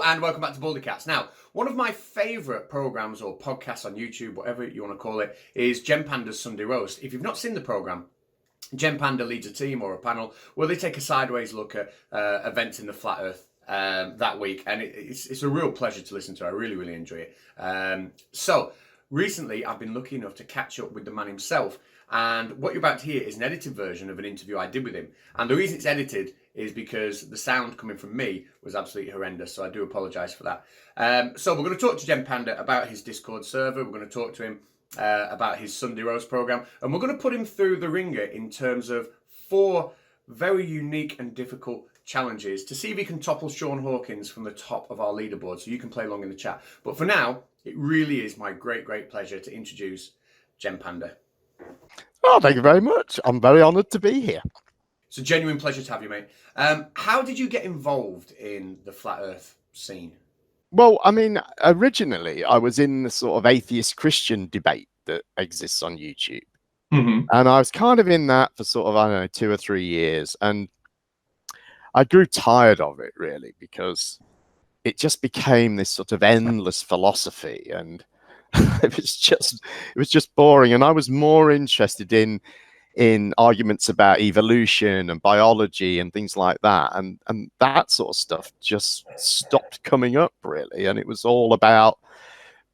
Hello and welcome back to Baldycast. Now, one of my favourite programmes or podcasts on YouTube, whatever you want to call it, is Gempanda's Sunday Roast. If you've not seen the programme, Gempanda leads a team or a panel where they take a sideways look at events in the flat earth that week, and it's a real pleasure to listen to. I really, really enjoy it. So recently I've been lucky enough to catch up with the man himself, and what you're about to hear is an edited version of an interview I did with him. And the reason it's edited is because the sound coming from me was absolutely horrendous, so I do apologise for that. So we're going to talk to Gempanda about his Discord server. We're going to talk to him about his Sunday Roast programme, and we're going to put him through the ringer in terms of 4 very unique and difficult challenges to see if he can topple Sean Hawkins from the top of our leaderboard, so you can play along in the chat. But for now, it really is my great pleasure to introduce Gempanda. Oh, thank you very much. I'm very honoured to be here. It's a genuine pleasure to have you, mate. How did you get involved in the flat earth scene? Well, I mean, originally I was in the sort of atheist Christian debate that exists on YouTube. Mm-hmm. And I was kind of in that for sort of, I don't know, 2 or 3 years. And I grew tired of it, really, because it just became this sort of endless philosophy. And it was just boring. And I was more interested in arguments about evolution and biology and things like that, and that sort of stuff just stopped coming up, really. And it was all about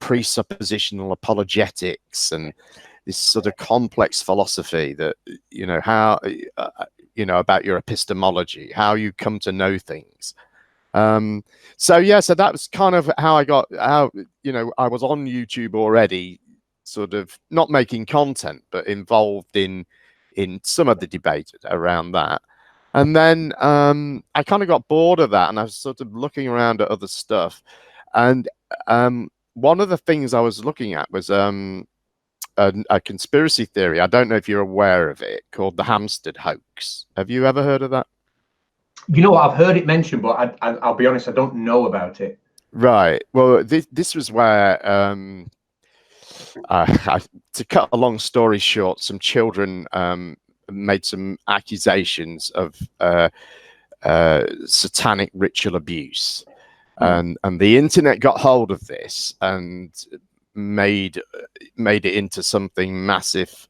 presuppositional apologetics and this sort of complex philosophy that, how about your epistemology, how you come to know things. So that was kind of how I was on YouTube already, sort of not making content, but involved in some of the debate around that. And then I kind of got bored of that, and I was sort of looking around at other stuff. And one of the things I was looking at was a conspiracy theory. I don't know if you're aware of it, called the Hampstead hoax. Have you ever heard of that? You know what, I've heard it mentioned, but I'll be honest, I don't know about it. Right. Well, this was where, to cut a long story short, some children made some accusations of satanic ritual abuse. And the internet got hold of this and made it into something massive.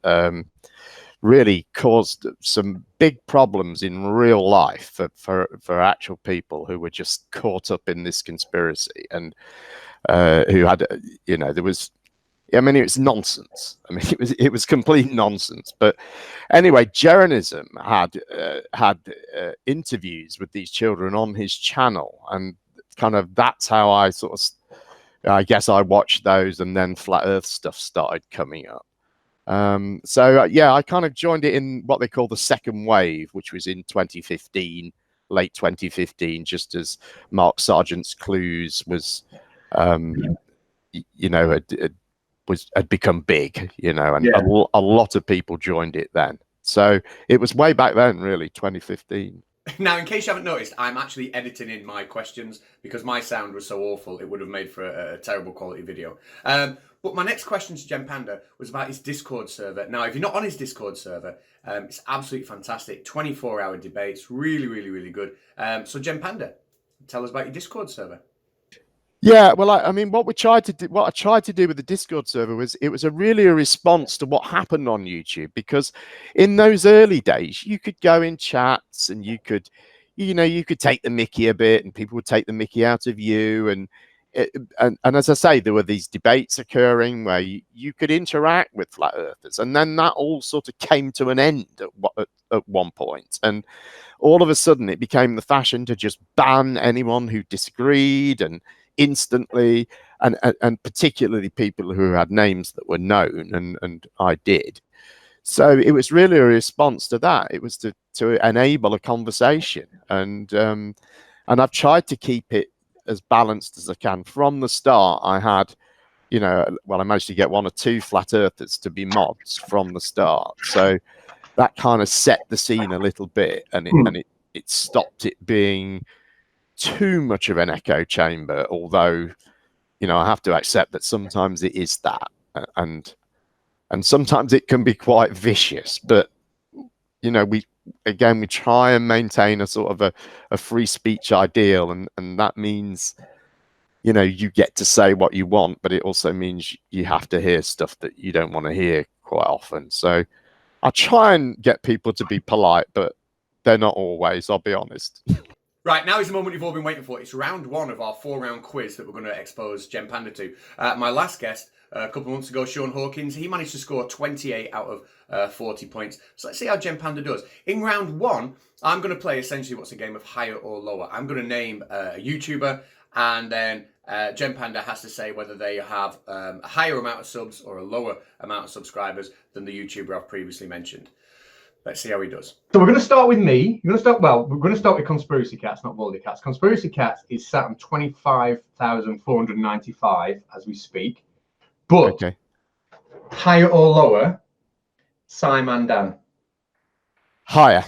Really caused some big problems in real life for actual people who were just caught up in this conspiracy, and who had, there was, I mean, it was nonsense. I mean, it was complete nonsense. But anyway, Jeranism had interviews with these children on his channel, and kind of that's how I I guess I watched those, and then flat Earth stuff started coming up. I kind of joined it in what they call the second wave, which was in 2015, late 2015, just as Mark Sargent's Clues was, had become big, and a lot of people joined it then. So it was way back then, really, 2015. Now, in case you haven't noticed, I'm actually editing in my questions because my sound was so awful, it would have made for a terrible quality video. But my next question to Gempanda was about his Discord server. Now, if you're not on his Discord server, it's absolutely fantastic. 24-hour debates, really, really, really good. So Gempanda, tell us about your Discord server. Yeah, well, I mean, what I tried to do with the Discord server was, it was really a response to what happened on YouTube, because in those early days, you could go in chats and you could take the mickey a bit, and people would take the mickey out of you, and as I say, there were these debates occurring where you could interact with flat earthers, and then that all sort of came to an end at one point, and all of a sudden it became the fashion to just ban anyone who disagreed, and instantly, and particularly people who had names that were known, and I did. So it was really a response to that. It was to enable a conversation, and I've tried to keep it as balanced as I can. From the start, I had, I managed to get 1 or 2 flat earthers to be mods from the start. So that kind of set the scene a little bit, and it stopped it being too much of an echo chamber, although I have to accept that sometimes it is that, and sometimes it can be quite vicious, but we try and maintain a sort of a free speech ideal, and that means you know, you get to say what you want, but it also means you have to hear stuff that you don't want to hear quite often. So I try and get people to be polite, but they're not always, I'll be honest. Right, now is the moment you've all been waiting for. It's round one of our 4-round quiz that we're going to expose Gempanda to. My last guest, a couple of months ago, Sean Hawkins, he managed to score 28 out of 40 points. So let's see how Gempanda does. In round one, I'm going to play essentially what's a game of higher or lower. I'm going to name a YouTuber, and then Gempanda has to say whether they have a higher amount of subs or a lower amount of subscribers than the YouTuber I've previously mentioned. Let's see how he does. So we're going to start with me. We're going to start with Conspiracy Cats, not Baldy Cats. Conspiracy Cats is sat on 25,495 as we speak. But Okay. Higher or lower, Simon Dan. Higher.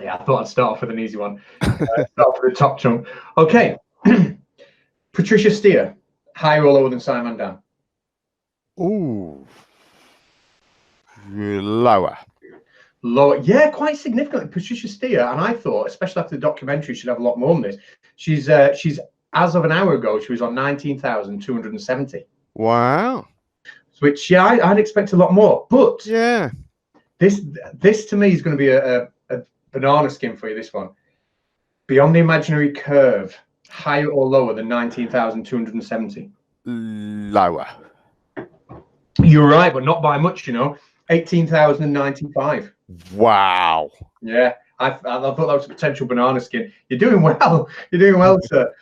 Yeah, I thought I'd start off with an easy one. Start off with the top chunk. Okay. Patricia Steer, higher or lower than Simon Dan? Ooh. Lower. Lower, yeah, quite significantly. Patricia Steer, and I thought, especially after the documentary, she'd have a lot more on this. She's as of an hour ago, she was on 19,270. Wow. Which, yeah, I'd expect a lot more. But yeah, this to me is going to be a banana skin for you. This one, Beyond the Imaginary Curve, higher or lower than 19,270? Lower. You're right, but not by much. You know, 18,095. Wow. Yeah, I thought that was a potential banana skin. You're doing well. You're doing well, sir.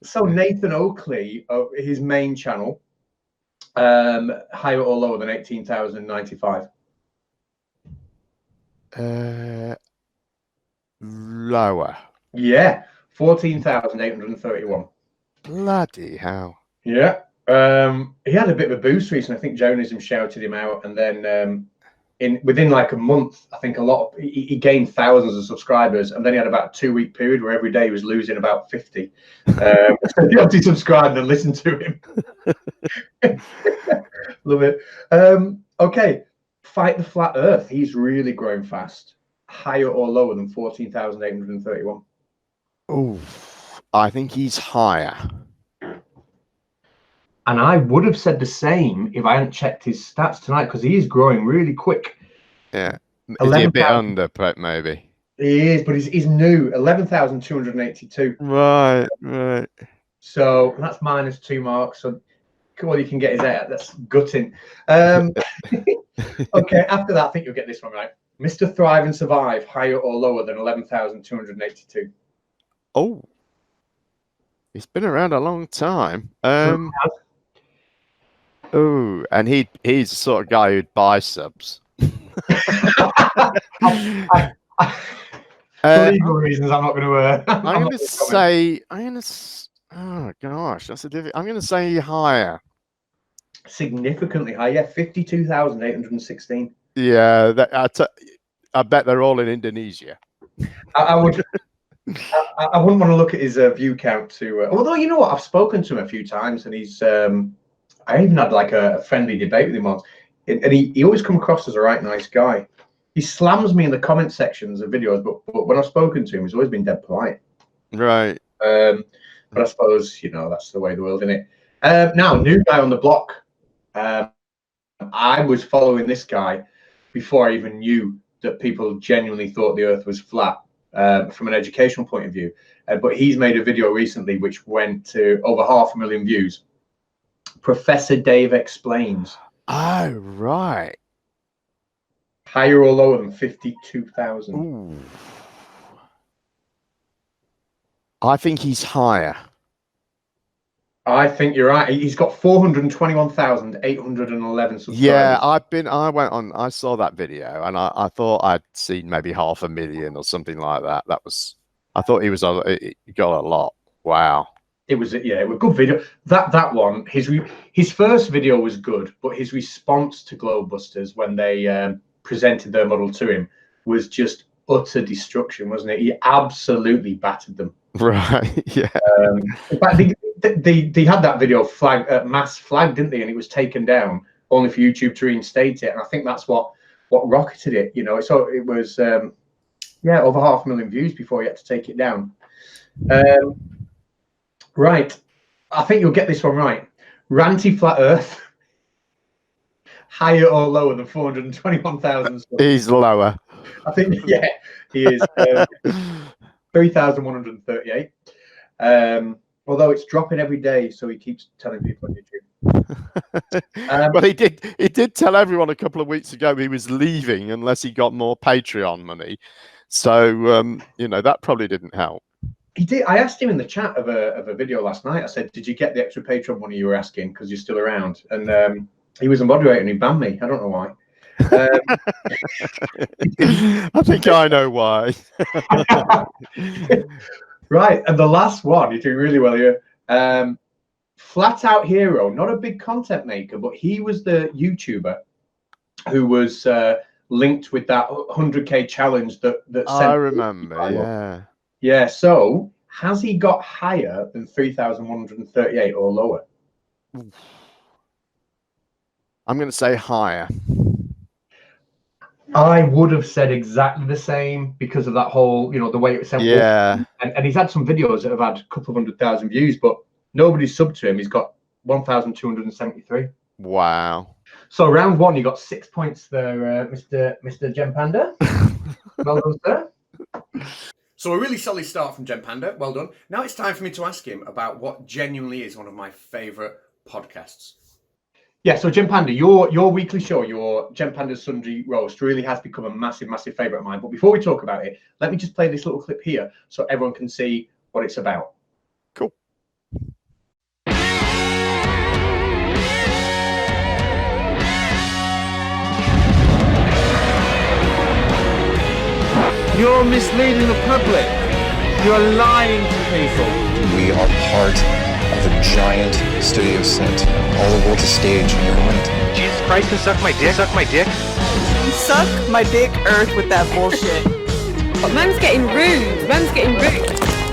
So Nathan Oakley, his main channel, higher or lower than 18,095? Lower. Yeah, 14,831. Bloody hell. Yeah. He had a bit of a boost recently. I think Journalism shouted him out, and then within like a month, I think he gained thousands of subscribers, and then he had about a 2-week period where every day he was losing about 50. So you have to subscribe and listen to him. Love it. Okay, Fight the Flat Earth. He's really growing fast. Higher or lower than 14,831? Oh, I think he's higher. And I would have said the same if I hadn't checked his stats tonight, because he is growing really quick. Yeah. Is he a bit under, maybe? He is, but he's new. 11,282. Right. So that's -2 marks. So all you can get is that. That's gutting. Okay, after that, I think you'll get this one right. Mr. Thrive and Survive, higher or lower than 11,282? Oh. He's been around a long time. Oh, and he's the sort of guy who'd buy subs. For legal reasons, I'm not going to. I'm going to say. Oh gosh, that's a difficult. I'm going to say higher. Significantly higher, 52,816. Yeah, I bet they're all in Indonesia. I would. I wouldn't want to look at his view count to. Although you know what, I've spoken to him a few times, and he's. I even had like a friendly debate with him once, and he always come across as a right nice guy. He slams me in the comment sections of videos, but when I've spoken to him, he's always been dead polite. Right. But I suppose that's the way of the world, isn't it? Now, new guy on the block. I was following this guy before I even knew that people genuinely thought the Earth was flat from an educational point of view. But he's made a video recently which went to over 500,000 views. Professor Dave Explains. Oh, right. Higher or lower than 52,000? I think he's higher. I think you're right. He's got 421,811 subscribers. Yeah, I saw that video, and I thought I'd seen maybe 500,000 or something like that. I thought he got a lot. Wow. It was a good video. That one, his first video was good, but his response to Globebusters when they presented their model to him was just utter destruction, wasn't it? He absolutely battered them. Right. Yeah. In fact, they had that video mass flagged, didn't they? And it was taken down only for YouTube to reinstate it. And I think that's what rocketed it. So it was over 500,000 views before he had to take it down. Right. I think you'll get this one right. Ranty Flat Earth, higher or lower than 421,000 subs? He's lower. I think, yeah, he is. 3,138. Although it's dropping every day, so he keeps telling people on YouTube. Well, he did tell everyone a couple of weeks ago he was leaving unless he got more Patreon money. So that probably didn't help. He did. I asked him in the chat of a video last night. I said, "Did you get the extra Patreon money you were asking because you're still around?" And he was a moderator and he banned me. I don't know why. I think I know why. Right, and the last one, you're doing really well here. Flat Out Hero, not a big content maker, but he was the YouTuber who was linked with that 100K challenge that I remember, yeah. Yeah, so has he got higher than 3,138 or lower? I'm going to say higher. I would have said exactly the same because of that whole, the way it's sent. Yeah. And he's had some videos that have had a couple of 100,000 views, but nobody's subbed to him. He's got 1,273. Wow. So round one, you got 6 points there, Mr. Gempanda. Well done, sir. So a really solid start from Gempanda. Well done. Now it's time for me to ask him about what genuinely is one of my favourite podcasts. Yeah, so Gempanda, your weekly show, your Gempanda's Sunday Roast, really has become a massive, massive favourite of mine. But before we talk about it, let me just play this little clip here so everyone can see what it's about. Cool. You're misleading the public. You're lying to people. We are part of a giant studio set. All the world's a stage in your mind. Jesus Christ, can suck my dick. Suck my dick. Suck my dick, Earth, with that bullshit. But man's getting rude. Man's getting rude.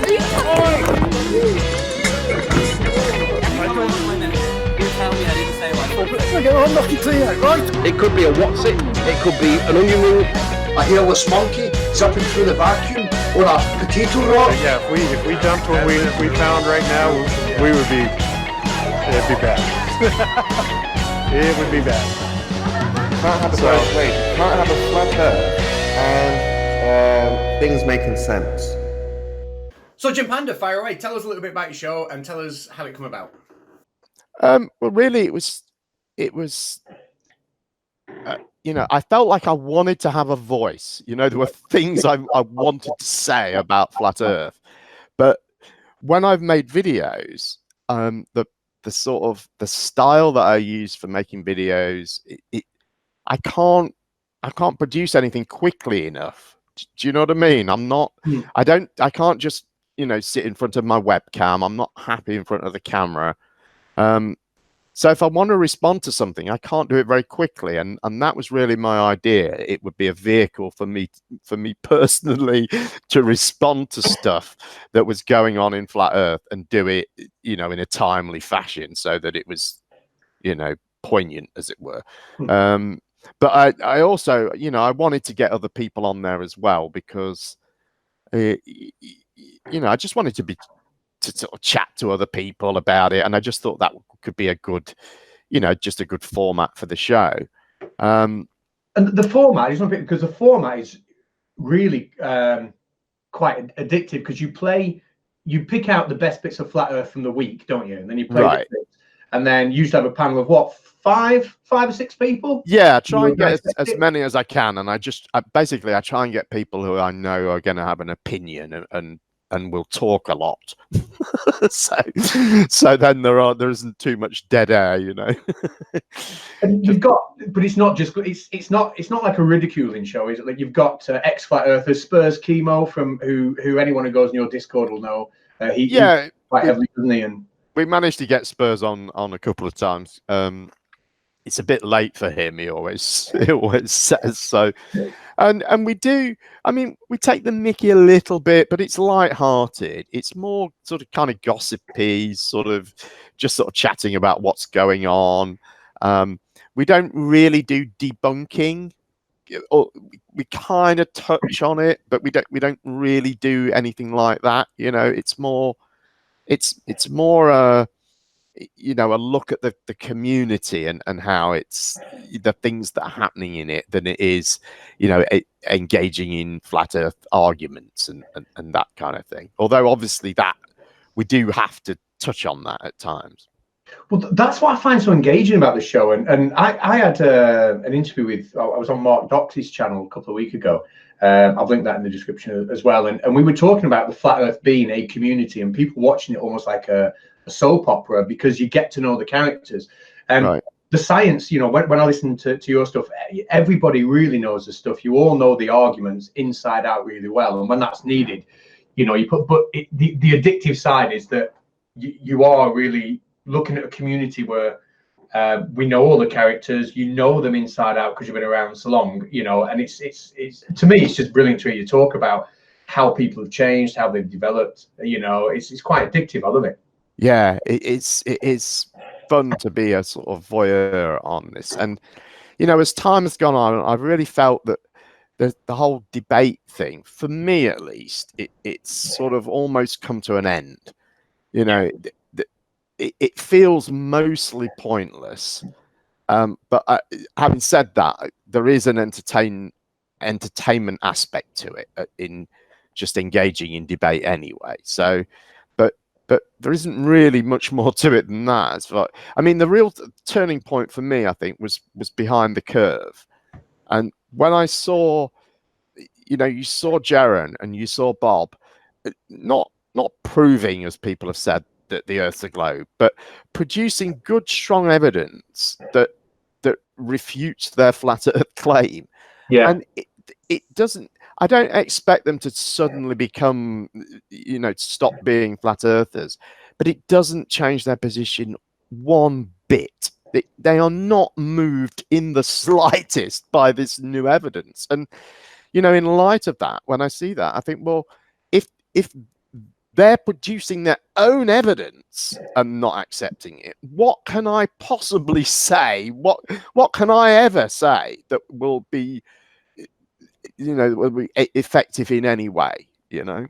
You tell me I didn't say what. I'm lucky to you, right? It could be a what's it? It could be an onion ring. A hairless monkey zipping through the vacuum, or a potato rod. Yeah, if we dumped what we found right now, it'd be bad. It would be bad. Can't have can't have a flat earth and things making sense. So Gempanda, fire away. Tell us a little bit about your show and tell us how it came about. Well, really, it was. I felt like I wanted to have a voice. There were things I wanted to say about flat Earth, but when I've made videos, the sort of the style that I use for making videos, I can't produce anything quickly enough. Do you know what I mean? I can't just sit in front of my webcam. I'm not happy in front of the camera. So if I want to respond to something, I can't do it very quickly, and that was really my idea. It would be a vehicle for me personally to respond to stuff that was going on in flat Earth and do it, in a timely fashion, so that it was, poignant, as it were. But I also, I wanted to get other people on there as well because, I just wanted to sort of chat to other people about it, and I just thought that could be a good, just a good format for the show. And the format is not because the format is really quite addictive because you pick out the best bits of flat Earth from the week, don't you? And then you play right. And then you usually have a panel of what, five or six people? Yeah, try and get as many as I can, and I basically try and get people who I know are going to have an opinion and will talk a lot. so then there isn't too much dead air, And you've got, but it's not just it's not like a ridiculing show, is it? Like you've got ex flat earthers, Spurs Chemo, from who anyone who goes in your Discord will know. He's quite heavily, doesn't he? And we managed to get Spurs on a couple of times. It's a bit late for him. He always says so. And we do. I mean, we take the mickey a little bit, but it's light-hearted. It's more sort of kind of gossipy, sort of chatting about what's going on. We don't really do debunking, or we kind of touch on it, but we don't really do anything like that. It's more you know, a look at the community and how it's the things that are happening in it than it is, you know, engaging in flat earth arguments and that kind of thing. Although obviously that we do have to touch on that at times. Well, that's what I find so engaging about the show. And I had an interview with, I was on Mark Doxey's channel a couple of weeks ago. I've linked that in the description as well. And we were talking about the flat earth being a community and people watching it almost like a soap opera, because you get to know the characters. And right. The science, you know, when I listen to your stuff, everybody really knows the stuff. You all know the arguments inside out really well. And when that's needed, you know, you put, but the addictive side is that you are really looking at a community where we know all the characters, you know them inside out because you've been around so long, you know, and it's to me, it's just brilliant to hear you talk about how people have changed, how they've developed, you know, it's quite addictive. I love it. Yeah, it is fun to be a sort of voyeur on this. And, you know, as time has gone on, I've really felt that the whole debate thing, for me at least, it's sort of almost come to an end. You know, it feels mostly pointless. But having said that, there is an entertainment aspect to it in just engaging in debate anyway. So, but there isn't really much more to it than that. It's like, I mean, the real turning point for me, I think, was behind the curve. And when I saw, you know, you saw Jaron and you saw Bob, not proving, as people have said, that the Earth's a globe, but producing good, strong evidence that refutes their flat Earth claim. Yeah. And it doesn't. I don't expect them to suddenly become, you know, stop being flat earthers, but it doesn't change their position one bit. They are not moved in the slightest by this new evidence. And, you know, in light of that, when I see that, I think, well, if they're producing their own evidence and not accepting it, what can I possibly say? What can I ever say that will be, you know, will be effective in any way, you know?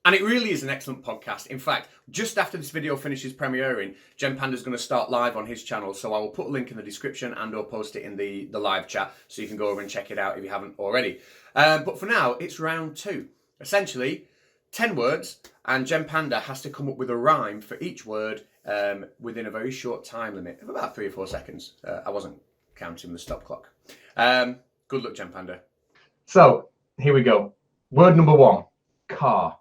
And it really is an excellent podcast. In fact, just after this video finishes premiering, Gempanda's going to start live on his channel. So I will put a link in the description and or post it in the live chat so you can go over and check it out if you haven't already. But for now, it's round 2. Essentially, 10 words, and Gempanda has to come up with a rhyme for each word within a very short time limit of about 3 or 4 seconds. I wasn't counting the stop clock. Good luck, Gempanda. So here we go. Word number 1, car.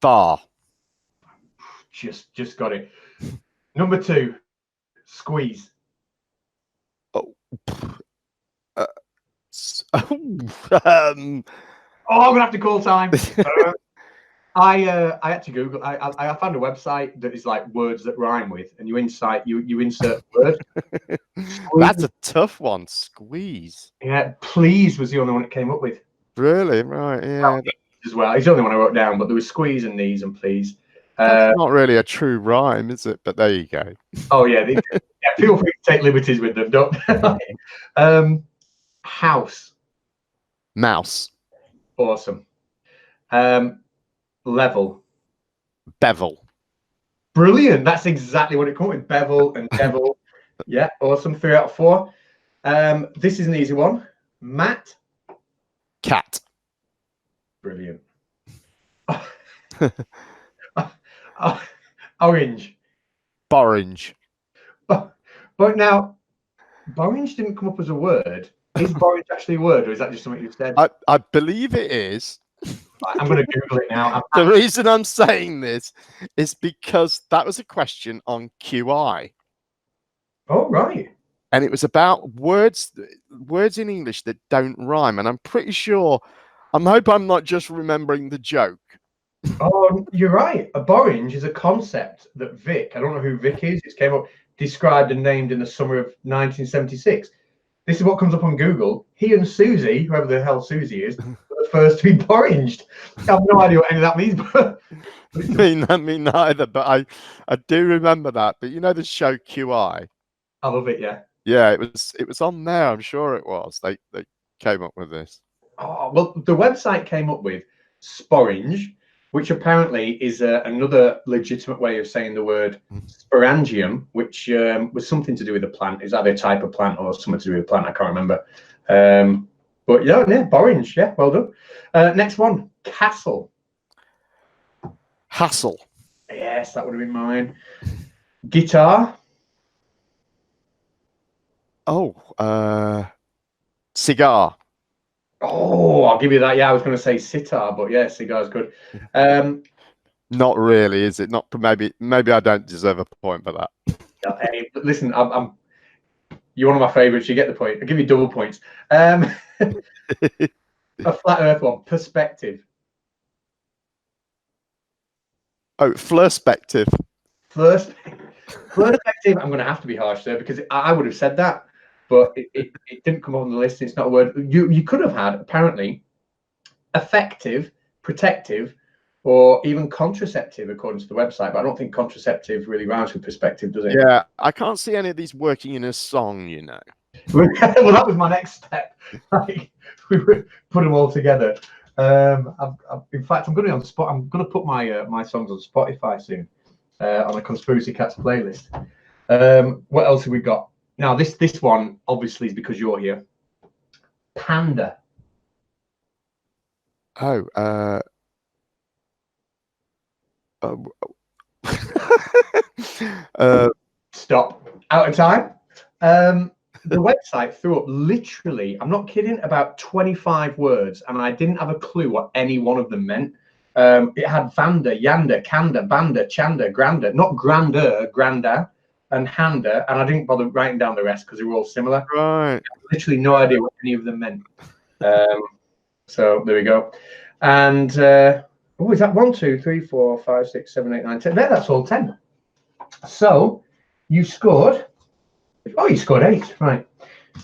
Far. Just got it. Number 2, squeeze. Oh. I'm gonna have to call time. I had to Google. I found a website that is like words that rhyme with, and you insert word. That's a tough one. Squeeze. Yeah, please was the only one it came up with. Really? Right. Yeah. As well, it's the only one I wrote down, but there was squeeze and knees and please. That's not really a true rhyme, is it? But there you go. Oh yeah, yeah. Feel free to take liberties with them. Don't. House. Mouse. Awesome. Level. Bevel. Brilliant. That's exactly what it called with. Bevel and devil. Yeah, awesome. 3 out of 4. This is an easy one. Matt. Cat. Brilliant. Orange. Borange. But now, borange didn't come up as a word. Is borange actually a word, or is that just something you've said? I believe it is. I'm going to Google it now. The reason I'm saying this is because that was a question on QI. Oh, right. And it was about words in English that don't rhyme. And I'm pretty sure, I hope I'm not just remembering the joke. Oh, you're right. A borange is a concept that Vic, I don't know who Vic is, it came up, described and named in the summer of 1976. This is what comes up on Google. He and Susie, whoever the hell Susie is, were the first to be boranged. I have no idea what any of that means. But me neither, but I do remember that. But you know the show QI? I love it, yeah. Yeah, it was on there, I'm sure it was. They came up with this. Oh, well, the website came up with sporange, which apparently is another legitimate way of saying the word sporangium, which was something to do with the plant. Is either a type of plant or something to do with the plant? I can't remember. But yeah, Borange. Yeah, well done. Next one, castle. Hassle. Yes, that would have been mine. Guitar. Oh, cigar. Oh, I'll give you that. Yeah, I was going to say sitar, but yeah, cigar's good. Not really, is it? Not maybe I don't deserve a point for that. Hey, listen, you're one of my favourites. You get the point. I'll give you double points. A flat Earth one. Perspective. Oh, flirspective. Perspective. I'm going to have to be harsh there because I would have said that, but it didn't come on the list. It's not a word. You could have had apparently effective, protective, or even contraceptive, according to the website. But I don't think contraceptive really rhymes with perspective, does it? Yeah, I can't see any of these working in a song, you know. Well, that was my next step. Like, we would put them all together. In fact, I'm going to be on spot. I'm going to put my songs on Spotify soon on a Conspiracy Cats playlist. What else have we got? Now, this one obviously is because you're here. Panda. Oh, Stop. Out of time. The website threw up literally, I'm not kidding, about 25 words, and I didn't have a clue what any one of them meant. It had Vanda, Yanda, Kanda, Banda, Chanda, Granda, not Grander, Granda, and Handa, and I didn't bother writing down the rest because they were all similar. right. Literally no idea what any of them meant. So there we go. And is that 1, 2, 3, 4, 5, 6, 7, 8, 9, 10? That's all 10. So you scored. Oh, you scored 8, right?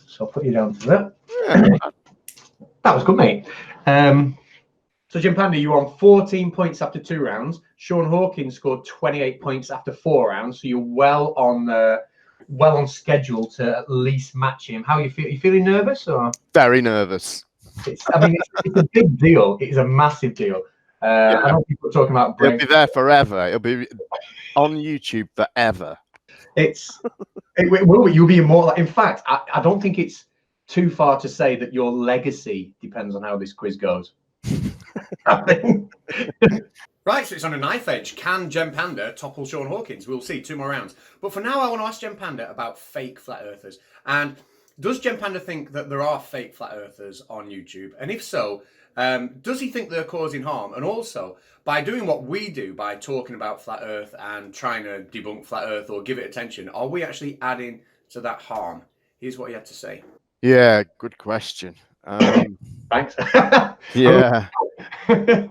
So I'll put you down for that. Yeah. That was good, mate. So Gempanda, you were on 14 points after 2 rounds. Sean Hawkins scored 28 points after 4 rounds. So you're well on schedule to at least match him. How are you feel? Are you feeling nervous or? Very nervous. It's a big deal. It is a massive deal. I know people are talking about. It'll be there forever. It'll be on YouTube forever. It will. You'll be immortal. In fact, I don't think it's too far to say that your legacy depends on how this quiz goes. Right, so it's on a knife edge. Can Gempanda topple Sean Hawkins? We'll see 2 more rounds. But for now, I want to ask Gempanda about fake flat earthers. And does Gempanda think that there are fake flat earthers on YouTube? And if so, does he think they're causing harm? And also, by doing what we do, by talking about flat earth and trying to debunk flat earth or give it attention, are we actually adding to that harm? Here's what he had to say. Yeah, good question. Thanks. Yeah.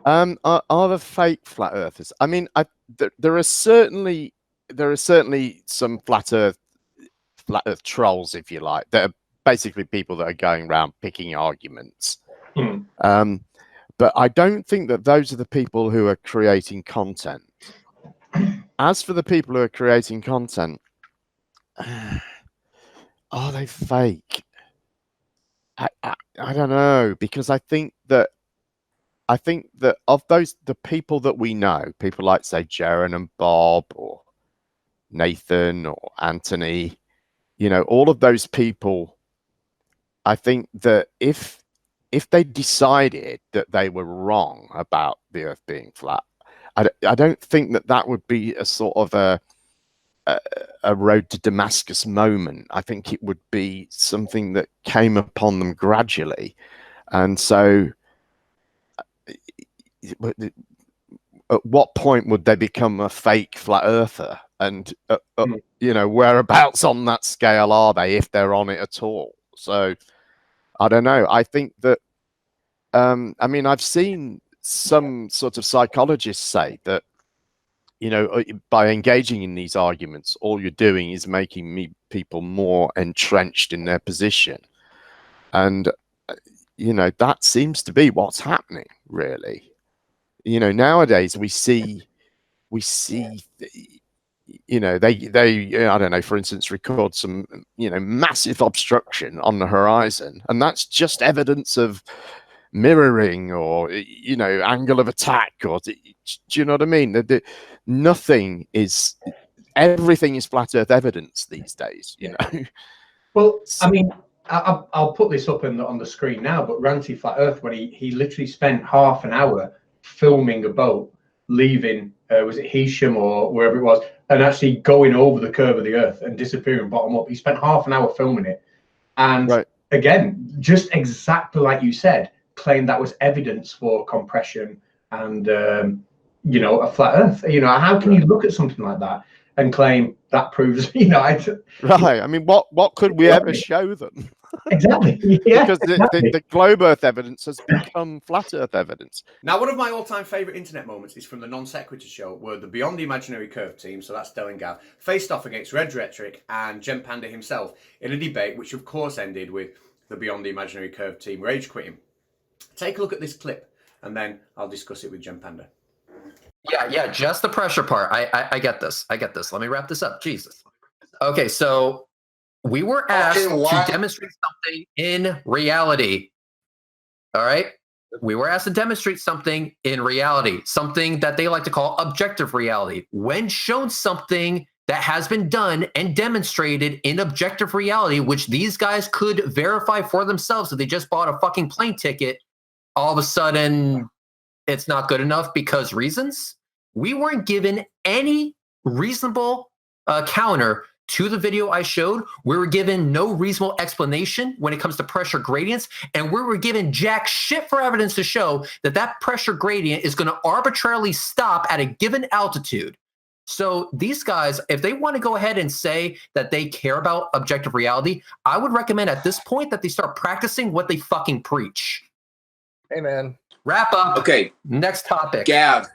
Are the fake flat earthers? I mean, there are certainly some flat earth trolls, if you like, that are basically people that are going around picking arguments. But I don't think that those are the people who are creating content. As for the people who are creating content, are they fake? I don't know, because I think that of the people that we know, people like, say, Jaron and Bob or Nathan or Anthony, you know, all of those people, I think that if they decided that they were wrong about the Earth being flat, I don't think that would be a sort of a road to Damascus moment. I think it would be something that came upon them gradually. And so at what point would they become a fake flat earther? And, you know, whereabouts on that scale are they, if they're on it at all? So I don't know. I think that, I mean, I've seen some sort of psychologists say that, you know, by engaging in these arguments, all you're doing is making people more entrenched in their position. And, you know, that seems to be what's happening, really. You know, nowadays we see, you know, they I don't know, for instance, record some, you know, massive obstruction on the horizon. And that's just evidence of mirroring or angle of attack, or do you know what I mean? Nothing is, everything is flat Earth evidence these days. You know. Well, I mean, I'll put this up on the screen now, but Ranty Flat Earth, when he literally spent half an hour filming a boat leaving, was it Hesham or wherever it was, and actually going over the curve of the Earth and disappearing bottom up. He spent half an hour filming it, and again, just exactly like you said, claimed that was evidence for compression and a flat Earth. How can you look at something like that and claim that proves, right? I mean, what could we ever show them? Exactly. Yeah, because the globe Earth evidence has become flat Earth evidence. Now, one of my all-time favourite internet moments is from the Non Sequitur show, where the Beyond the Imaginary Curve team, so that's Del and Gav, faced off against Red Rhetoric and Gempanda himself in a debate, which of course ended with the Beyond the Imaginary Curve team rage quitting. Take a look at this clip, and then I'll discuss it with Gempanda. Yeah, just the pressure part. I get this. Let me wrap this up. Jesus. Okay, so we were asked to demonstrate something in reality. All right? We were asked to demonstrate something in reality, something that they like to call objective reality. When shown something that has been done and demonstrated in objective reality, which these guys could verify for themselves if they just bought a fucking plane ticket, all of a sudden it's not good enough because reasons. We weren't given any reasonable counter to the video I showed. We were given no reasonable explanation when it comes to pressure gradients, and we were given jack shit for evidence to show that pressure gradient is going to arbitrarily stop at a given altitude. So these guys, if they want to go ahead and say that they care about objective reality, I would recommend at this point that they start practicing what they fucking preach. Hey, man. Wrap up. Okay. Next topic. Gav.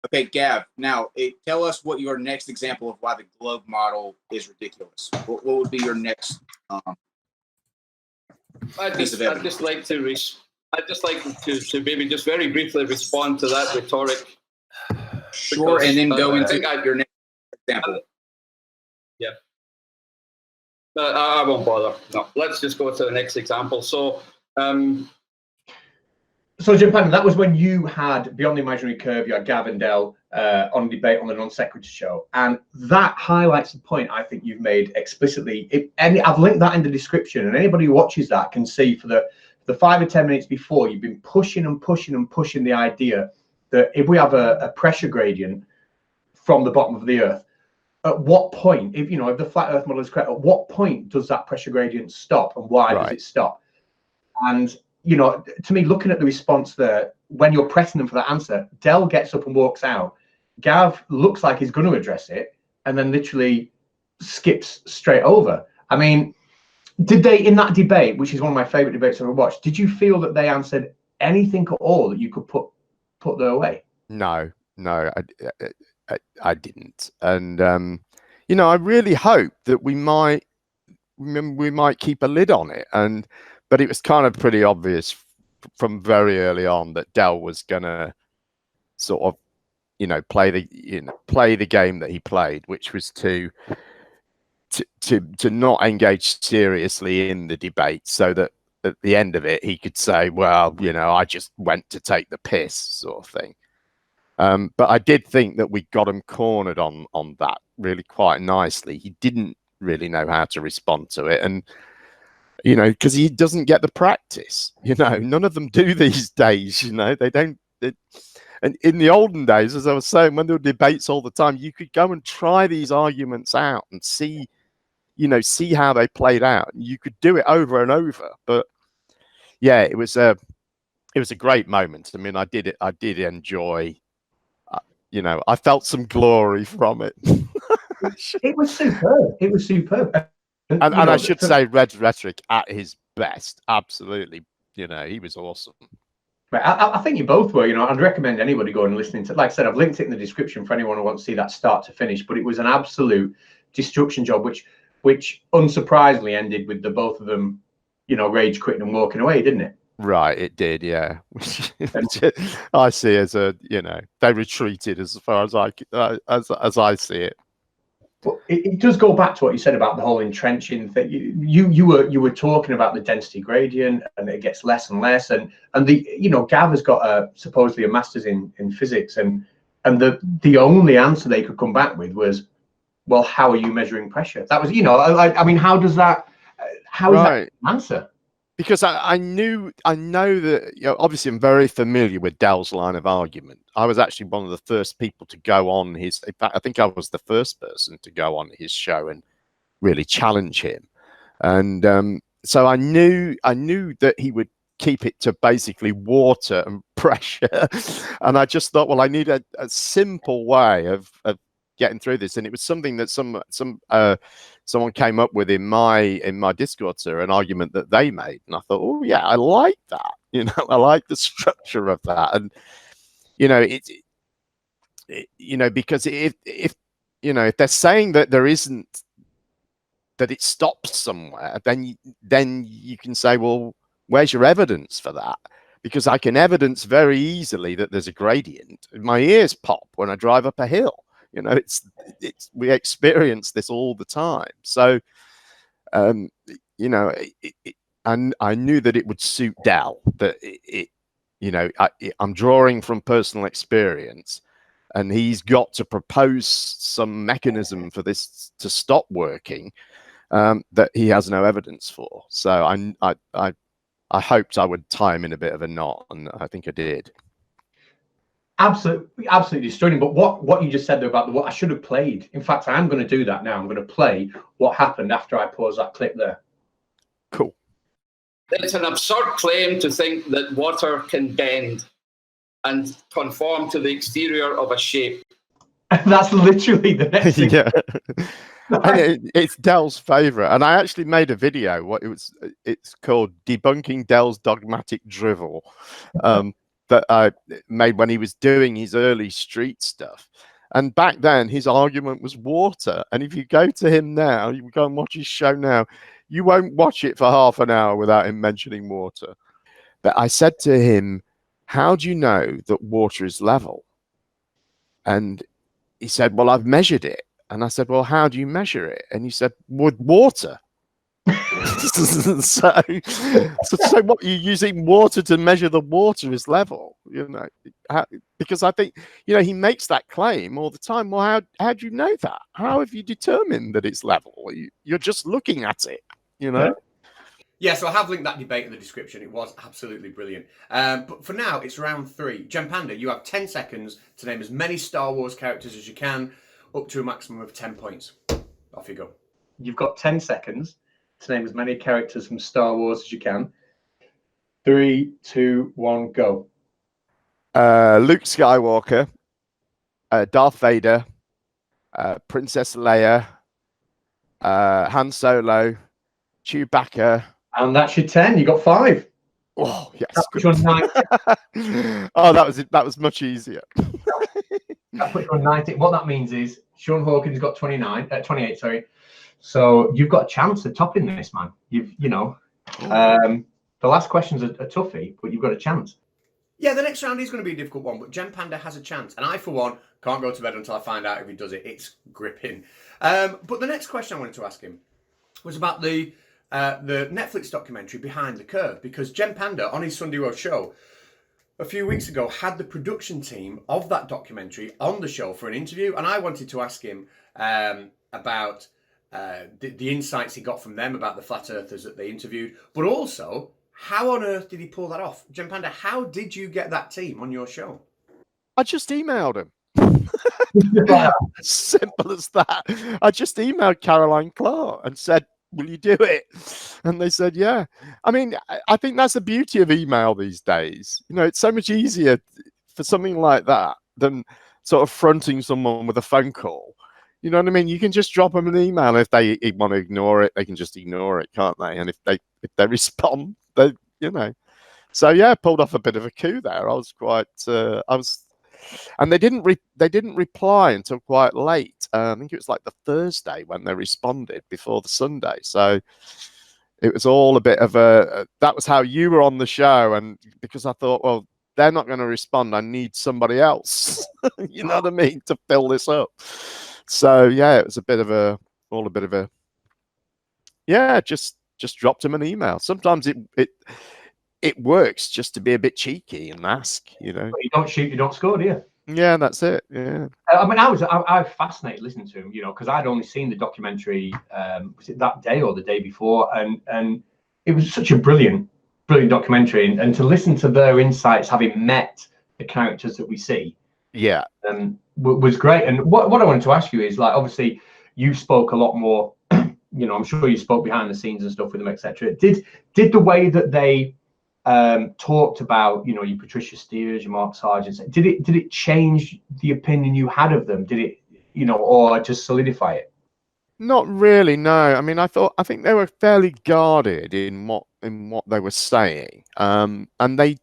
Okay, Gav. Now, tell us what your next example of why the globe model is ridiculous. What would be your next piece of evidence? I'd just like to maybe just very briefly respond to that rhetoric. Sure, and then go into your next example. Yeah. I won't bother. No, let's just go to the next example. So, Gempanda, that was when you had Beyond the Imaginary Curve, you had Gav and Del on debate on the Non Sequitur show, and that highlights the point I think you've made explicitly. I've linked that in the description, and anybody who watches that can see for the 5 or 10 minutes before, you've been pushing and pushing and pushing the idea that if we have a pressure gradient from the bottom of the Earth, at what point, if the flat Earth model is correct, at what point does that pressure gradient stop, and why does it stop? And to me, looking at the response there, when you're pressing them for that answer, Del gets up and walks out. Gav looks like he's going to address it, and then literally skips straight over. I mean, did they, in that debate, which is one of my favorite debates I've ever watched, did you feel that they answered anything at all that you could put their way? No, I didn't. And I really hope that we might keep a lid on it. But it was kind of pretty obvious from very early on that Del was gonna sort of, play the game that he played, which was to not engage seriously in the debate, so that at the end of it he could say, well, I just went to take the piss, sort of thing. But I did think that we got him cornered on that really quite nicely. He didn't really know how to respond to it, and because he doesn't get the practice. None of them do these days. They don't. And in the olden days, as I was saying, when there were debates all the time, you could go and try these arguments out and see how they played out. You could do it over and over. But yeah, it was a great moment. I mean, I did enjoy. I felt some glory from it. It was superb. And I should say, Red Rhetoric at his best. Absolutely. He was awesome. Right, I think you both were. I'd recommend anybody going and listening to. Like I said, I've linked it in the description for anyone who wants to see that start to finish. But it was an absolute destruction job, which unsurprisingly ended with the both of them, rage quitting and walking away, didn't it? Right, it did, yeah. I see as they retreated as far as I see it. But it does go back to what you said about the whole entrenching thing. You were talking about the density gradient, and it gets less and less. And Gav has got supposedly a master's in physics, and the only answer they could come back with was, well, how are you measuring pressure? That was, I mean, how does that? How is that an answer? Because I know that, obviously I'm very familiar with Dell's line of argument. I was actually one of the first people to go on his, in fact, I think I was the first person to go on his show and really challenge him. And so I knew that he would keep it to basically water and pressure. And I just thought, well, I need a simple way of getting through this. And it was something that someone came up with in my Discord server, an argument that they made, and I thought, oh yeah, I like that. I like the structure of that, and because if they're saying that there isn't, that it stops somewhere, then you can say, well, where's your evidence for that? Because I can evidence very easily that there's a gradient. My ears pop when I drive up a hill. We experience this all the time. So, and I knew that it would suit Dell, that I'm drawing from personal experience, and he's got to propose some mechanism for this to stop working that he has no evidence for. So I hoped I would tie him in a bit of a knot, and I think I did. Absolutely stunning. But what you just said there about what I should have played. In fact, I am going to do that now. I'm going to play what happened after I pause that clip there. Cool. It's an absurd claim to think that water can bend and conform to the exterior of a shape. That's literally the next thing. Yeah. And it's Dell's favorite, and I actually made a video. It's called "Debunking Dell's Dogmatic Drivel," that I made when he was doing his early street stuff. And back then, his argument was water. And if you go to him now, you go and watch his show now, you won't watch it for half an hour without him mentioning water. But I said to him, how do you know that water is level? And he said, well, I've measured it. And I said, well, how do you measure it? And he said, with water. so what, you're using water to measure the water is level, because I think, he makes that claim all the time. Well, how do you know that? How have you determined that it's level? You're just looking at it, Yeah, so I have linked that debate in the description. It was absolutely brilliant. But for now, it's round 3. Gempanda, you have 10 seconds to name as many Star Wars characters as you can, up to a maximum of 10 points. Off you go. You've got 10 seconds to name as many characters from Star Wars as you can. 3, 2, 1, go. Luke Skywalker, Darth Vader, Princess Leia, Han Solo, Chewbacca. And that's your 10. You got 5. Oh, yes. That puts you on 19. Oh, that was much easier. That puts you on 19. What that means is Sean Hawkins got 28, sorry. So you've got a chance of topping this, man. The last question's a toughie, but you've got a chance. Yeah, the next round is going to be a difficult one, but Gempanda has a chance. And I, for one, can't go to bed until I find out if he does it. It's gripping. But the next question I wanted to ask him was about the Netflix documentary Behind the Curve, because Gempanda, on his Sunday Roast show, a few weeks ago, had the production team of that documentary on the show for an interview. And I wanted to ask him about the insights he got from them about the flat earthers that they interviewed, but also how on earth did he pull that off? Gempanda, how did you get that team on your show? I just emailed him. Simple as that. I just emailed Caroline Clark and said, will you do it? And they said, yeah. I mean, I think that's the beauty of email these days. It's so much easier for something like that than sort of fronting someone with a phone call. You know what I mean? You can just drop them an email. If they want to ignore it, they can just ignore it, can't they? And if they respond, So yeah, pulled off a bit of a coup there. I was quite. And they didn't reply until quite late. I think it was like the Thursday when they responded before the Sunday. So it was all a bit of a. That was how you were on the show, and because I thought, well, they're not going to respond. I need somebody else. You know what I mean, to fill this up. So yeah, it was a bit of a yeah. Just dropped him an email. Sometimes it works just to be a bit cheeky and ask, you know. But you don't shoot, you don't score, do you? Yeah, that's it. Yeah. I mean, I was fascinated listening to him, you know, because I'd only seen the documentary, was it that day or the day before, and it was such a brilliant documentary, and to listen to their insights, having met the characters that we see, yeah, was great. And what I wanted to ask you is, like, obviously, you spoke a lot more. You know, I'm sure you spoke behind the scenes and stuff with them, etc. Did the way that they talked about, you know, your Patricia Steers, your Mark Sargents, did it change the opinion you had of them? Did it, you know, or just solidify it? Not really, no. I mean, I think they were fairly guarded in what they were saying, and they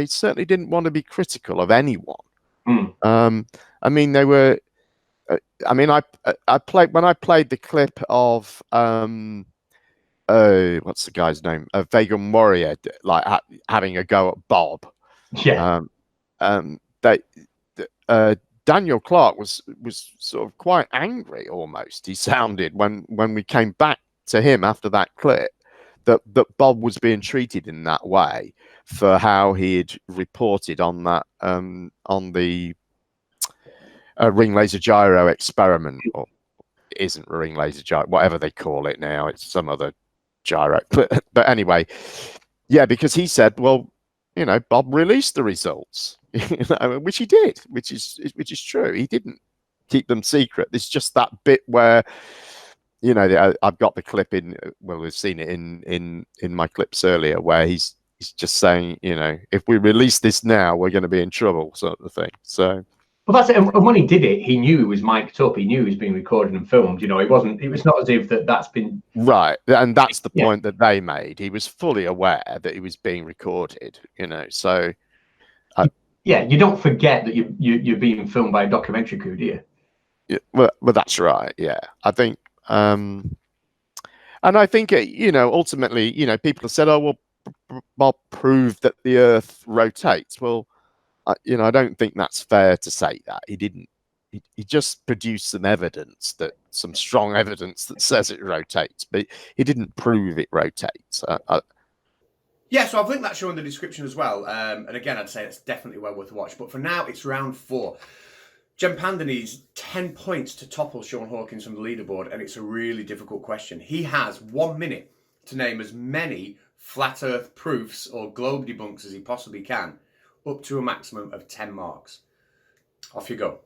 certainly didn't want to be critical of anyone. I mean, they were. I mean, I played the clip of what's the guy's name? Vegan Warrior, like having a go at Bob. Yeah. Daniel Clark was sort of quite angry almost. He sounded when we came back to him after that clip that Bob was being treated in that way for how he had reported on that on the ring laser gyro experiment, or it isn't a ring laser gyro, whatever they call it now. It's some other gyro. But anyway, yeah, because he said, well, you know, Bob released the results, which he did, which is true. He didn't keep them secret. It's just that bit where, you know, I've got the clip in. Well, we've seen it in my clips earlier, where he's just saying, you know, if we release this now, we're going to be in trouble, sort of thing. So. Well, that's it. And when he did it, he knew he was mic'd up. He knew he was being recorded and filmed. You know, it was not as if that's been right. And that's the point that they made. He was fully aware that he was being recorded. You know, so yeah, you don't forget that you're being filmed by a documentary crew, do you? Yeah, well, that's right. Yeah, I think, and I think you know, ultimately, you know, people have said, "Oh, well, Bob proved that the Earth rotates." Well. You know, I don't think that's fair to say that. He didn't. He just produced some strong evidence that says it rotates, but he didn't prove it rotates. Yeah, so I've linked that show in the description as well. And again, I'd say it's definitely well worth a watch. But for now, it's round 4. Gempanda needs 10 points to topple Sean Hawkins from the leaderboard, and it's a really difficult question. He has 1 minute to name as many flat Earth proofs or globe debunks as he possibly can, up to a maximum of 10 marks. Off you go.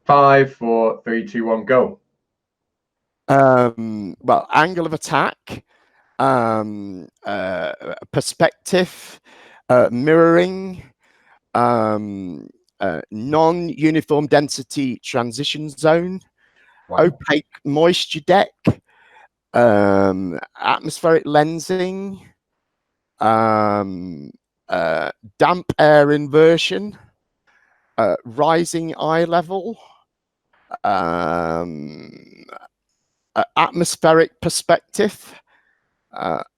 5, 4, 3, 2, 1, go. Well, angle of attack, perspective, mirroring, non-uniform density transition zone, opaque moisture deck, atmospheric lensing, damp air inversion, rising eye level, atmospheric perspective,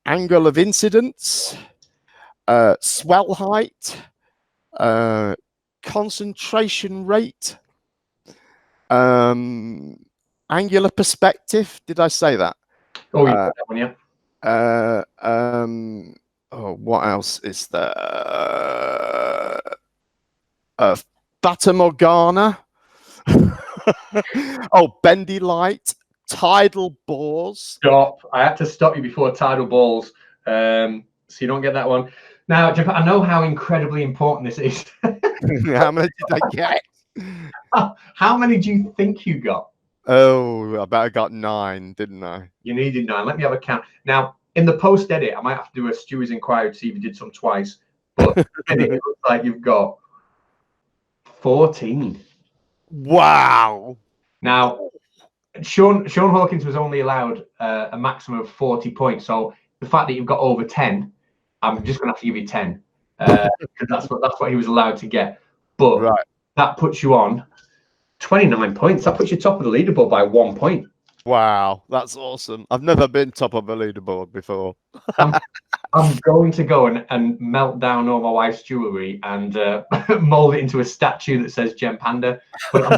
angle of incidence, swell height, concentration rate, angular perspective. Did I say that? Oh, you got that one, yeah. Oh, what else is there? Fata Morgana. Oh, bendy light, tidal bores. Stop. I had to stop you before tidal balls. So you don't get that one. Now, I know how incredibly important this is. How many did I get? How many do you think you got? Oh, I bet I got 9, didn't I? You needed 9. Let me have a count. Now, in the post edit, I might have to do a Stewie's inquiry to see if you did some twice. But it looks like you've got 14. Wow. Now, Sean Hawkins was only allowed a maximum of 40 points. So the fact that you've got over 10, I'm just going to have to give you 10 because that's what he was allowed to get. But that puts you on 29 points. That puts you top of the leaderboard by 1 point. Wow, that's awesome. I've never been top of a leaderboard before. I'm going to go and melt down all my wife's jewelry and mold it into a statue that says Gempanda. But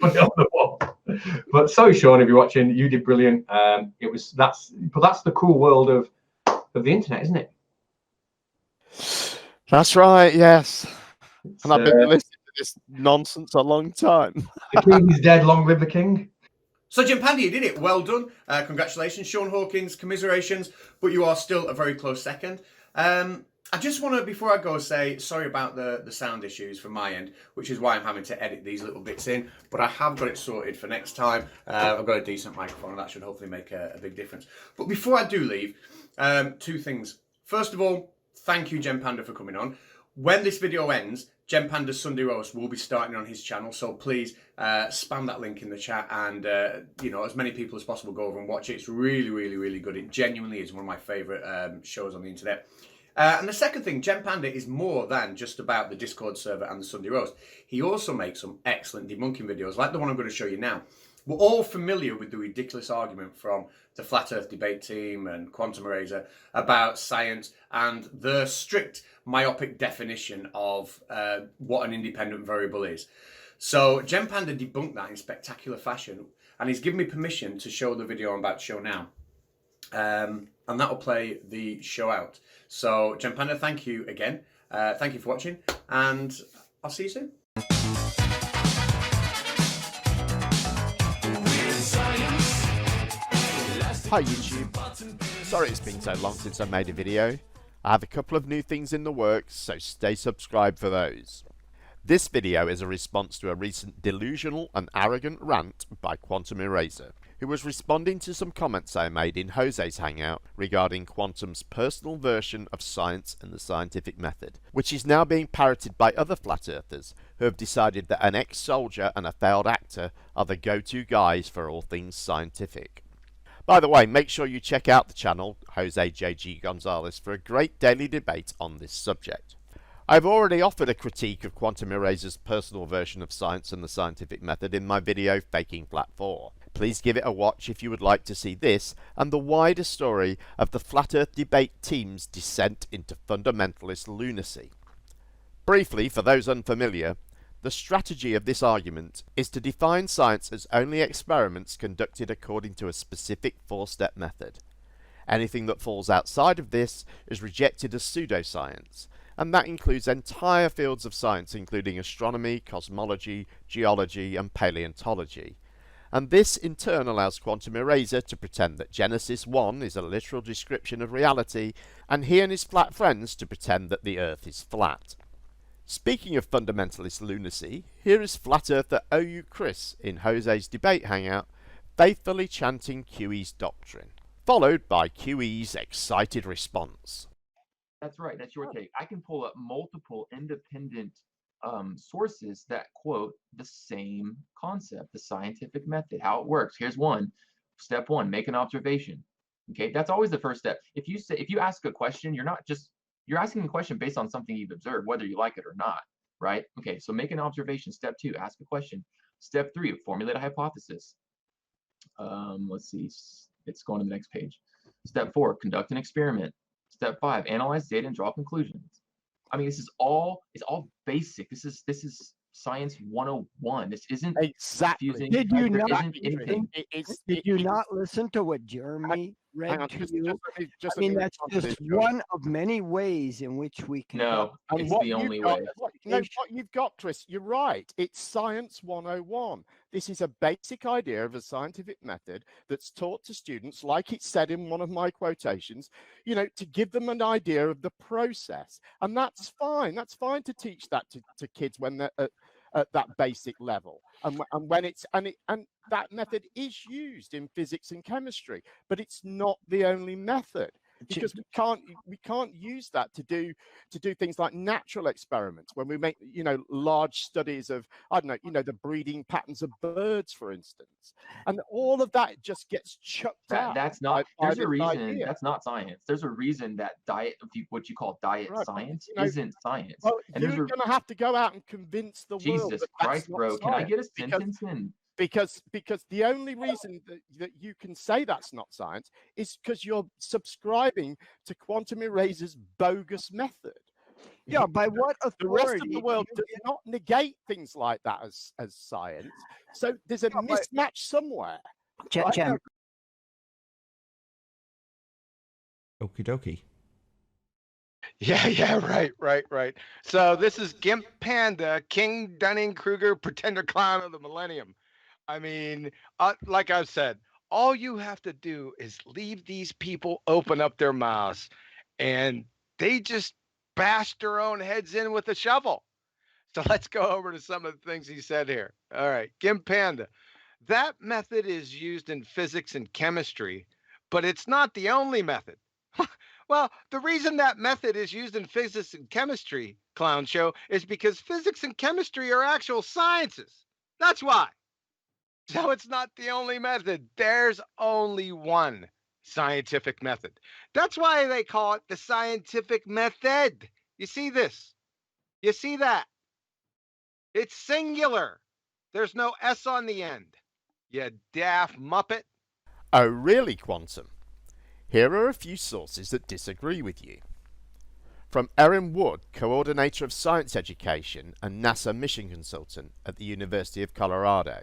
put it on the wall. But sorry, Sean, if you're watching, you did brilliant. That's the cool world of the internet, isn't it? That's right. Yes. And I've been listening to this nonsense a long time. The king is dead. Long live the king. So, Gempanda, you did it. Well done. Congratulations, Sean Hawkins. Commiserations. But you are still a very close second. I just want to, before I go, say sorry about the sound issues from my end, which is why I'm having to edit these little bits in. But I have got it sorted for next time. I've got a decent microphone, and that should hopefully make a big difference. But before I do leave, two things. First of all, thank you, Gempanda, for coming on. When this video ends, Gempanda's Sunday Roast will be starting on his channel, so please spam that link in the chat, and as many people as possible go over and watch it. It's really, really, really good. It genuinely is one of my favourite shows on the internet. And the second thing, Gempanda is more than just about the Discord server and the Sunday Roast. He also makes some excellent debunking videos, like the one I'm going to show you now. We're all familiar with the ridiculous argument from the Flat Earth debate team and Quantum Eraser about science and the strict myopic definition of what an independent variable is. So Gempanda debunked that in spectacular fashion, and he's given me permission to show the video I'm about to show now. And that will play the show out. So Gempanda, thank you again. Thank you for watching, and I'll see you soon. Hi YouTube. Sorry it's been so long since I made a video. I have a couple of new things in the works, so stay subscribed for those. This video is a response to a recent delusional and arrogant rant by Quantum Eraser, who was responding to some comments I made in Jose's Hangout regarding Quantum's personal version of science and the scientific method, which is now being parroted by other flat earthers who have decided that an ex-soldier and a failed actor are the go-to guys for all things scientific. By the way, make sure you check out the channel, Jose JG Gonzalez, for a great daily debate on this subject. I've already offered a critique of Quantum Eraser's personal version of science and the scientific method in my video Faking Flat 4. Please give it a watch if you would like to see this and the wider story of the Flat Earth debate team's descent into fundamentalist lunacy. Briefly, for those unfamiliar, the strategy of this argument is to define science as only experiments conducted according to a specific four-step method. Anything that falls outside of this is rejected as pseudoscience, and that includes entire fields of science including astronomy, cosmology, geology and paleontology. And this in turn allows Quantum Eraser to pretend that Genesis 1 is a literal description of reality, and he and his flat friends to pretend that the Earth is flat. Speaking of fundamentalist lunacy, here is Flat Earther OU Chris in Jose's debate hangout, faithfully chanting QE's doctrine, followed by QE's excited response. That's right, that's your take. I can pull up multiple independent sources that quote the same concept, the scientific method, how it works. Here's one. Step one, make an observation. Okay, that's always the first step. If you ask a question, you're asking a question based on something you've observed, whether you like it or not, right? Okay, so make an observation. Step two, ask a question. Step three, formulate a hypothesis. Let's see, it's going to the next page. Step four, conduct an experiment. Step five, analyze data and draw conclusions. I mean, it's all basic. This is science 101. This isn't exactly confusing. Did you not? Anything. Did you not listen to what Jeremy read to you? I mean, that's just one of many ways in which we can. No, it's the only way. What you've got, Chris, you're right. It's science 101. This is a basic idea of a scientific method that's taught to students, like it said in one of my quotations, to give them an idea of the process. And that's fine. That's fine to teach that to kids when they're at that basic level. And when and that method is used in physics and chemistry, but it's not the only method. Because we can't use that to do things like natural experiments when we make large studies of the breeding patterns of birds, for instance, and all of that just gets chucked out. That's not. There's a reason. That's not science. There's a reason that what you call diet science isn't science. Well, and you're going to have to go out and convince the world. Jesus Christ, bro! Can I get a sentence in? Because the only reason that you can say that's not science is because you're subscribing to Quantum Eraser's bogus method, Yeah, by what The rest of authority? the world does not negate things like that as science. So there's a mismatch somewhere. Right? Okie dokie. Yeah, right. So this is Gempanda, King Dunning-Kruger, Pretender Clown of the Millennium. I mean, like I've said, all you have to do is leave these people open up their mouths, and they just bash their own heads in with a shovel. So let's go over to some of the things he said here. All right, Gempanda. That method is used in physics and chemistry, but it's not the only method. Well, the reason that method is used in physics and chemistry, Clown Show, is because physics and chemistry are actual sciences. That's why. So it's not the only method. There's only one scientific method. That's why they call it the scientific method. You see this? You see that? It's singular. There's no S on the end. You daft muppet. Oh, really, Quantum? Here are a few sources that disagree with you. From Erin Wood, Coordinator of Science Education and NASA Mission Consultant at the University of Colorado.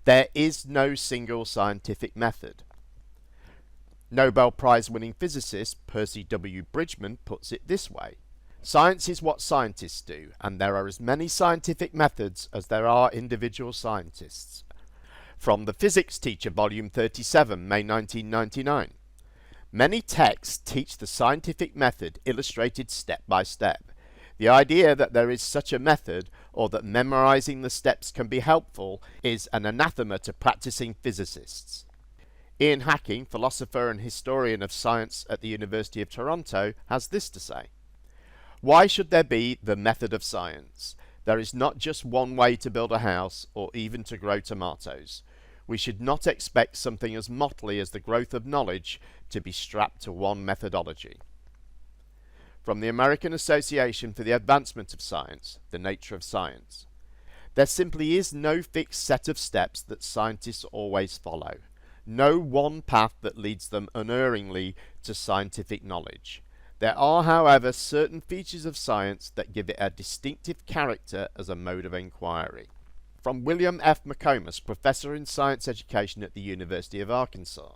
There is no single scientific method. Nobel Prize-winning physicist Percy W. Bridgman puts it this way. Science is what scientists do, and there are as many scientific methods as there are individual scientists. From The Physics Teacher, Volume 37, May 1999. Many texts teach the scientific method illustrated step by step. The idea that there is such a method, or that memorizing the steps can be helpful, is an anathema to practicing physicists. Ian Hacking, philosopher and historian of science at the University of Toronto, has this to say. Why should there be the method of science? There is not just one way to build a house, or even to grow tomatoes. We should not expect something as motley as the growth of knowledge to be strapped to one methodology. From the American Association for the Advancement of Science, The Nature of Science. There simply is no fixed set of steps that scientists always follow. No one path that leads them unerringly to scientific knowledge. There are, however, certain features of science that give it a distinctive character as a mode of inquiry. From William F. McComas, Professor in Science Education at the University of Arkansas.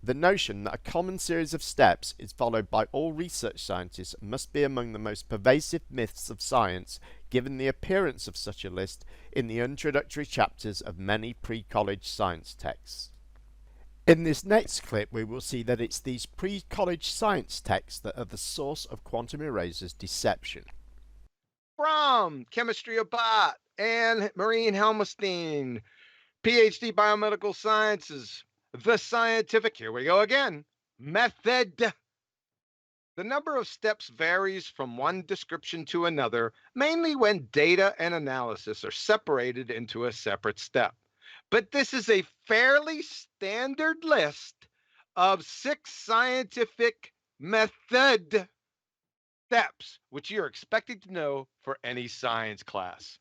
The notion that a common series of steps is followed by all research scientists must be among the most pervasive myths of science, given the appearance of such a list in the introductory chapters of many pre-college science texts. In this next clip, we will see that it's these pre-college science texts that are the source of Quantum Eraser's deception. From Chemistry of Bot and Maureen Helmstein, PhD Biomedical Sciences, the scientific, here we go again, method. The number of steps varies from one description to another, mainly when data and analysis are separated into a separate step. But this is a fairly standard list of 6 scientific method steps, which you're expected to know for any science class.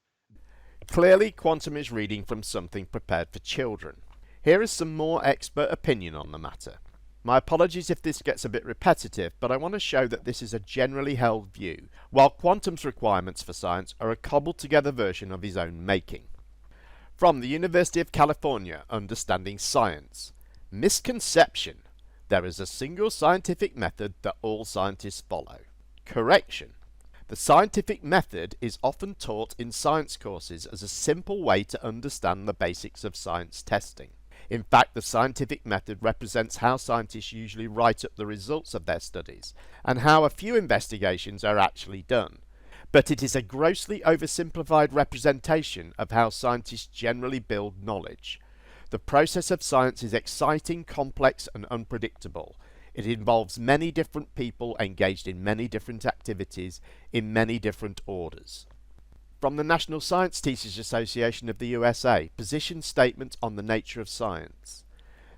Clearly, Quantum is reading from something prepared for children. Here is some more expert opinion on the matter. My apologies if this gets a bit repetitive, but I want to show that this is a generally held view, while Quantum's requirements for science are a cobbled together version of his own making. From the University of California, Understanding Science. Misconception. There is a single scientific method that all scientists follow. Correction. The scientific method is often taught in science courses as a simple way to understand the basics of science testing. In fact, the scientific method represents how scientists usually write up the results of their studies, and how a few investigations are actually done. But it is a grossly oversimplified representation of how scientists generally build knowledge. The process of science is exciting, complex, and unpredictable. It involves many different people engaged in many different activities in many different orders. From the National Science Teachers Association of the USA, position statement on the nature of science.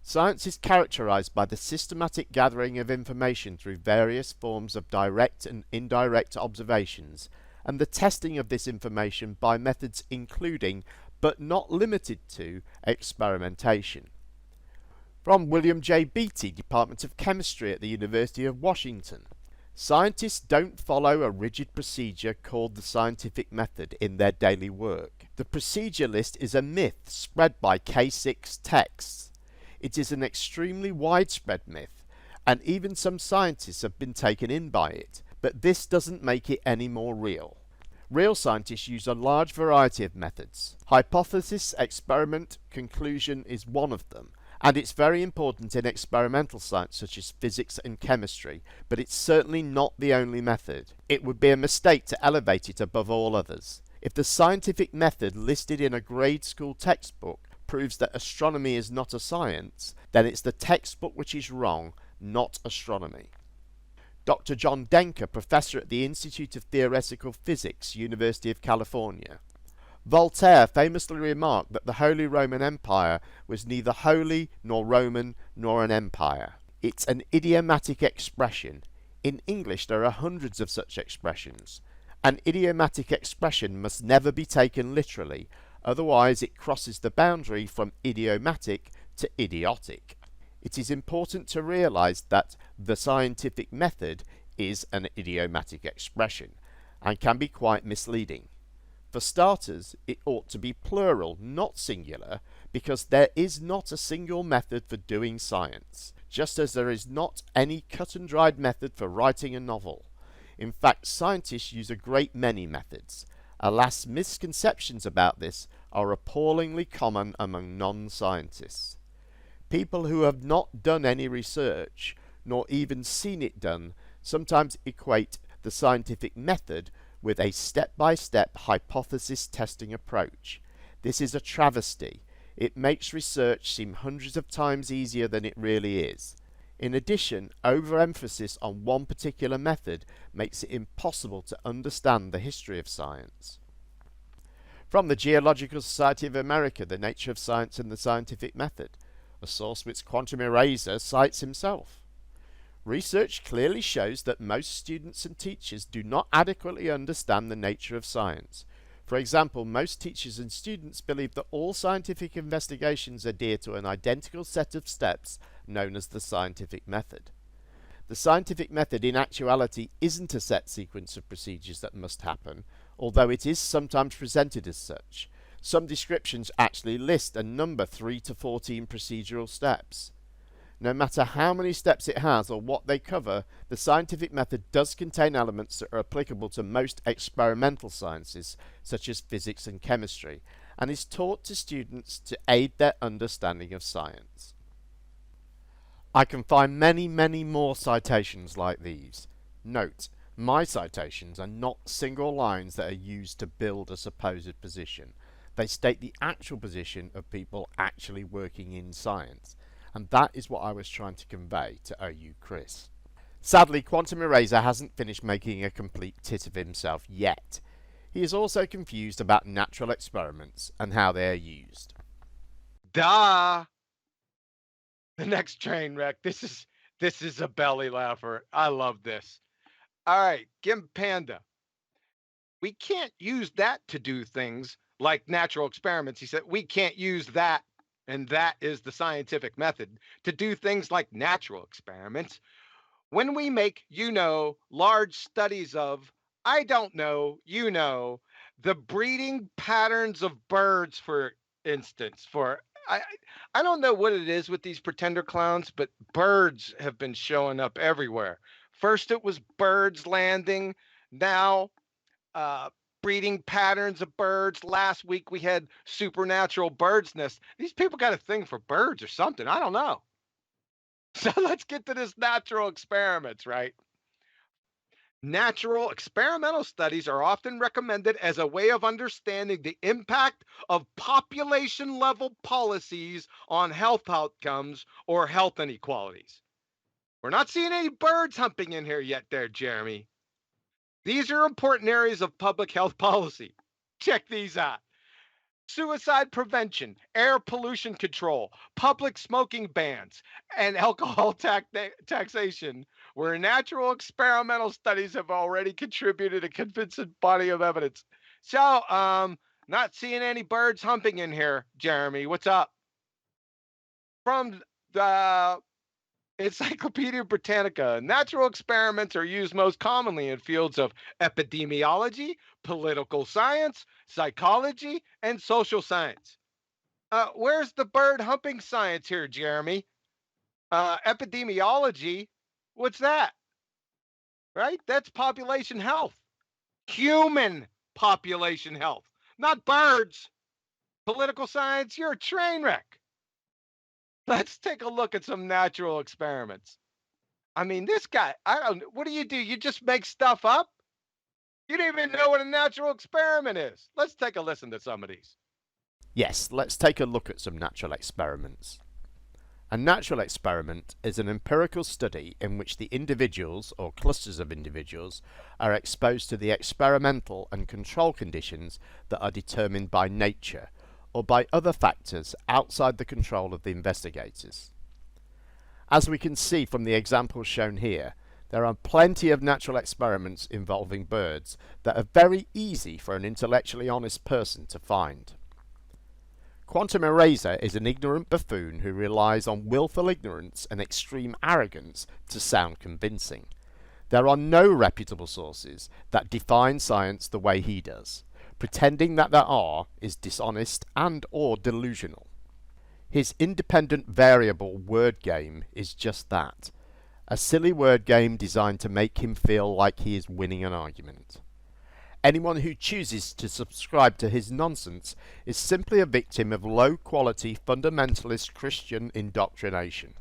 Science is characterized by the systematic gathering of information through various forms of direct and indirect observations, and the testing of this information by methods including, but not limited to, experimentation. From William J. Beatty, Department of Chemistry at the University of Washington. Scientists don't follow a rigid procedure called the scientific method in their daily work. The procedure list is a myth spread by K6 texts. It is an extremely widespread myth, and even some scientists have been taken in by it, but this doesn't make it any more real. Real scientists use a large variety of methods. Hypothesis, experiment, conclusion is one of them, and it's very important in experimental science such as physics and chemistry, but it's certainly not the only method. It would be a mistake to elevate it above all others. If the scientific method listed in a grade school textbook proves that astronomy is not a science, then it's the textbook which is wrong, not astronomy. Dr. John Denker, professor at the Institute of Theoretical Physics, University of California. Voltaire famously remarked that the Holy Roman Empire was neither holy nor Roman nor an empire. It's an idiomatic expression. In English there are hundreds of such expressions. An idiomatic expression must never be taken literally, otherwise it crosses the boundary from idiomatic to idiotic. It is important to realize that the scientific method is an idiomatic expression and can be quite misleading. For starters, it ought to be plural, not singular, because there is not a single method for doing science, just as there is not any cut and dried method for writing a novel. In fact, scientists use a great many methods. Alas, misconceptions about this are appallingly common among non-scientists. People who have not done any research, nor even seen it done, sometimes equate the scientific method with a step-by-step hypothesis testing approach. This is a travesty. It makes research seem hundreds of times easier than it really is. In addition, overemphasis on one particular method makes it impossible to understand the history of science. From the Geological Society of America, The Nature of Science and the Scientific Method, a source which Quantum Eraser cites himself. Research clearly shows that most students and teachers do not adequately understand the nature of science. For example, most teachers and students believe that all scientific investigations adhere to an identical set of steps known as the scientific method. The scientific method in actuality isn't a set sequence of procedures that must happen, although it is sometimes presented as such. Some descriptions actually list and number 3 to 14 procedural steps. No matter how many steps it has or what they cover, the scientific method does contain elements that are applicable to most experimental sciences, such as physics and chemistry, and is taught to students to aid their understanding of science. I can find many more citations like these. Note, my citations are not single lines that are used to build a supposed position. They state the actual position of people actually working in science. And that is what I was trying to convey to OU Chris. Sadly, Quantum Eraser hasn't finished making a complete tit of himself yet. He is also confused about natural experiments and how they are used. Duh! The next train wreck. This is a belly laugher. I love this. All right, Gempanda. We can't use that to do things like natural experiments. He said we can't use that. And that is the scientific method to do things like natural experiments. When we make, large studies of, I don't know, the breeding patterns of birds, for instance, I don't know what it is with these pretender clowns, but birds have been showing up everywhere. First it was birds landing, now breeding patterns of birds. Last week we had supernatural birds nest. These people got a thing for birds or something. I don't know. So let's get to this natural experiments, right? Natural experimental studies are often recommended as a way of understanding the impact of population level policies on health outcomes or health inequalities. We're not seeing any birds humping in here yet there, Jeremy. These are important areas of public health policy. Check these out. Suicide prevention, air pollution control, public smoking bans, and alcohol taxation, where natural experimental studies have already contributed a convincing body of evidence. So, not seeing any birds humping in here, Jeremy. What's up? From the Encyclopedia Britannica. Natural experiments are used most commonly in fields of epidemiology, political science, psychology, and social science. Where's the bird humping science here, Jeremy? Epidemiology, what's that? Right? That's population health. Human population health, not birds. Political science, you're a train wreck. Let's take a look at some natural experiments. I mean, this guy, what do? You just make stuff up? You don't even know what a natural experiment is. Let's take a listen to some of these. Yes, let's take a look at some natural experiments. A natural experiment is an empirical study in which the individuals or clusters of individuals are exposed to the experimental and control conditions that are determined by nature or by other factors outside the control of the investigators. As we can see from the examples shown here, there are plenty of natural experiments involving birds that are very easy for an intellectually honest person to find. Quantum Eraser is an ignorant buffoon who relies on willful ignorance and extreme arrogance to sound convincing. There are no reputable sources that define science the way he does. Pretending that there are is dishonest and or delusional. His independent variable word game is just that. A silly word game designed to make him feel like he is winning an argument. Anyone who chooses to subscribe to his nonsense is simply a victim of low-quality fundamentalist Christian indoctrination.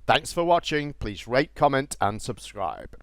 Thanks for watching. Please rate, comment and subscribe.